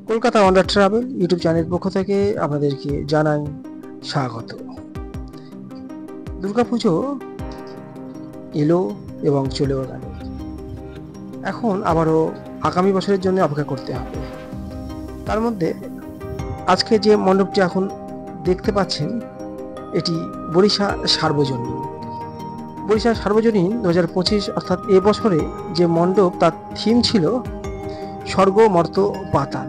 Kolkata wonder travel YouTube চ্যানেলের পক্ষ থেকে আপনাদেরকে জানাই স্বাগত। দুর্গাপুজো এলো এবং চলেও গেল। এখন আবারও আগামী বছরের জন্য অপেক্ষা করতে হবে। তার মধ্যে আজকে যে মণ্ডপটি এখন দেখতে পাচ্ছেন, এটি বরিশা সার্বজনীন। বরিশা সার্বজনীন 2025 অর্থাৎ এবছরে যে মণ্ডপ, তার থিম ছিল স্বর্গ মর্ত পাতাল।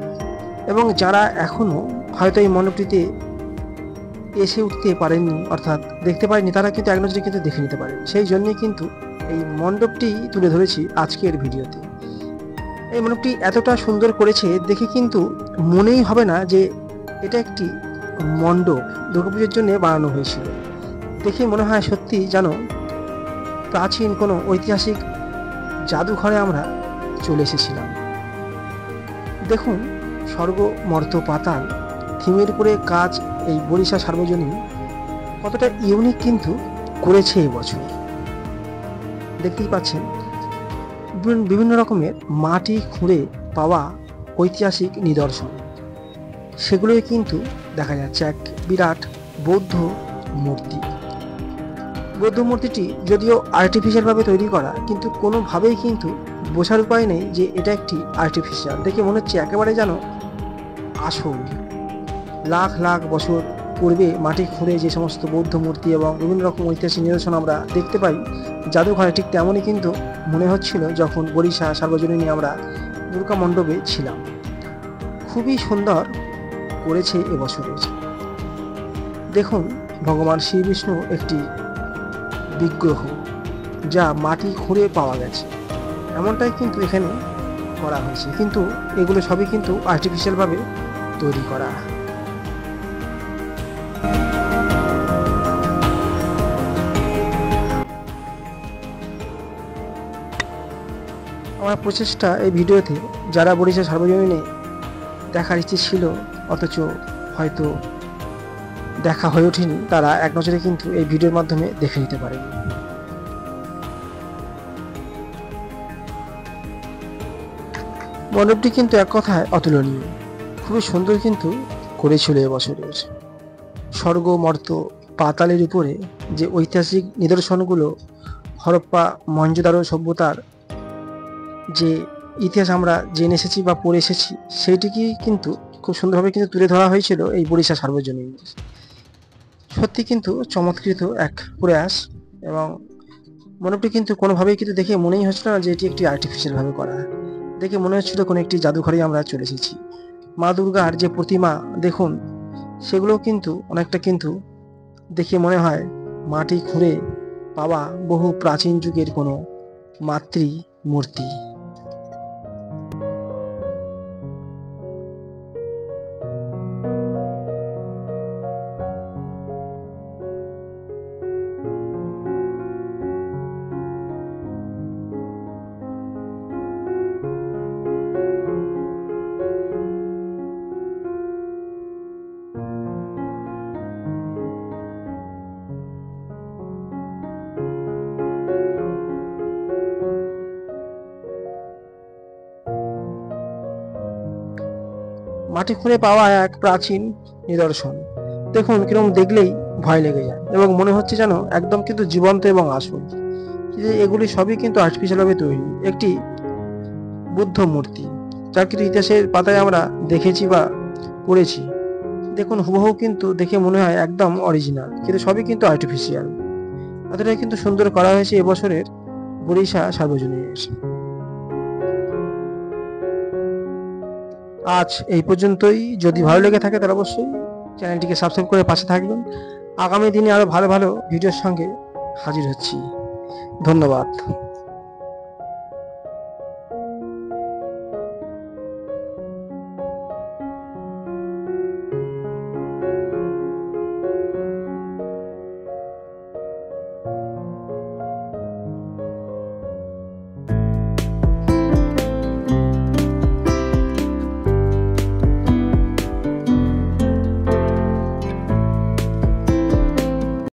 এবং যারা এখনও হয়তো এই মণ্ডপটিতে এসে উঠতে পারেননি, অর্থাৎ দেখতে পারেননি, তারা কিন্তু এক নজরে কিন্তু দেখে নিতে পারেন। সেই জন্যই কিন্তু এই মণ্ডপটি তুলে ধরেছি আজকের ভিডিওতে। এই মণ্ডপটি এতটা সুন্দর করেছে, দেখে কিন্তু মনেই হবে না যে এটা একটি মণ্ডপ দুর্গাপুজোর জন্য বানানো হয়েছিল। দেখে মনে হয় সত্যি যেন প্রাচীন কোনো ঐতিহাসিক জাদুঘরে আমরা চলে এসেছিলাম। দেখুন, স্বর্গ মর্ত পাতাল থিমের উপরে কাজ এই বরিশা সার্বজনীন কতটা ইউনিক কিন্তু করেছে এবছর। দেখতেই পাচ্ছেন বিভিন্ন রকমের মাটি খুঁড়ে পাওয়া ঐতিহাসিক নিদর্শন, সেগুলোই কিন্তু দেখা যাচ্ছে এক বিরাট বৌদ্ধ মূর্তি। বৌদ্ধ মূর্তিটি যদিও আর্টিফিশিয়ালভাবে তৈরি করা, কিন্তু কোনোভাবেই কিন্তু বোঝার উপায় নেই যে এটা একটি আর্টিফিশিয়াল। দেখে মনে হচ্ছে একেবারে যেন আসল। লাখ লাখ বছর পূর্বে মাটি খুঁড়ে যে সমস্ত বৌদ্ধ মূর্তি এবং বিভিন্ন রকম ঐতিহাসিক নিদর্শন আমরা দেখতে পাই জাদুঘরে, ঠিক তেমনই কিন্তু মনে হচ্ছিল যখন বরিশা সার্বজনীনে আমরা দুর্গা মণ্ডপে ছিলাম। খুবই সুন্দর করেছে এবছরের। দেখুন, ভগবান শ্রী বিষ্ণু একটি বিগ্রহ, যা মাটি খুঁড়ে পাওয়া গেছে, এমনটাই কিন্তু এখানে করা হয়েছে। কিন্তু এগুলো সবই কিন্তু আর্টিফিশিয়ালভাবে তৈরি করা। আমার প্রচেষ্টা এই ভিডিওতে যারা বরিশা সার্বজনীনে দেখার ইচ্ছে ছিল অথচ হয়তো দেখা হয়ে ওঠেনি, তারা এক নজরে কিন্তু এই ভিডিওর মাধ্যমে দেখে নিতে পারেন। মণ্ডপটি কিন্তু এক কথায় অতুলনীয়, খুবই সুন্দর কিন্তু করেছিল এবছরের। স্বর্গ মর্ত পাতালের উপরে যে ঐতিহাসিক নিদর্শনগুলো, হরপ্পা মহেঞ্জোদারো সভ্যতার যে ইতিহাস আমরা জেনে এসেছি বা পড়ে এসেছি, সেইটিকে কিন্তু খুব সুন্দরভাবে কিন্তু তুলে ধরা হয়েছিল এই বরিশা সার্বজনীন। সত্যি কিন্তু চমৎকৃত এক প্রয়াস। এবং মণ্ডপটি কিন্তু কোনোভাবেই কিন্তু দেখে মনেই হচ্ছিল না যে এটি একটি আর্টিফিশিয়ালভাবে করা। দেখে মনে হচ্ছিল কোনো একটি জাদুঘরে আমরা চলে এসেছি। মা দুর্গার যে প্রতিমা দেখুন, সেগুলো কিন্তু অনেকটা কিন্তু দেখে মনে হয় মাটি খুঁড়ে পাওয়া বহু প্রাচীন যুগের কোনো মাতৃ মূর্তি। মাটি খুঁড়ে পাওয়া এক প্রাচীন নিদর্শন। দেখুন কিরকম দেখলেই ভয় লেগে যায় এবং মনে হচ্ছে যেন একদম কিন্তু জীবন্ত এবং আসল। এগুলি সবই কিন্তু আর্টিফিশিয়ালভাবে তৈরি। একটি বুদ্ধ মূর্তি, যার কিন্তু ইতিহাসের পাতায় আমরা দেখেছি বা পড়েছি। দেখুন হুবহু কিন্তু দেখে মনে হয় একদম অরিজিনাল, কিন্তু সবই কিন্তু আর্টিফিশিয়াল। এতটাই কিন্তু সুন্দর করা হয়েছে এবছরের বরিশা সার্বজনীন। আজ এই পর্যন্তই। যদি ভালো লেগে থাকে তাহলে অবশ্যই চ্যানেলটিকে সাবস্ক্রাইব করে পাশে থাকবেন। আগামী দিনে আরো ভালো ভালো ভিডিওর সঙ্গে হাজির হচ্ছি। ধন্যবাদ।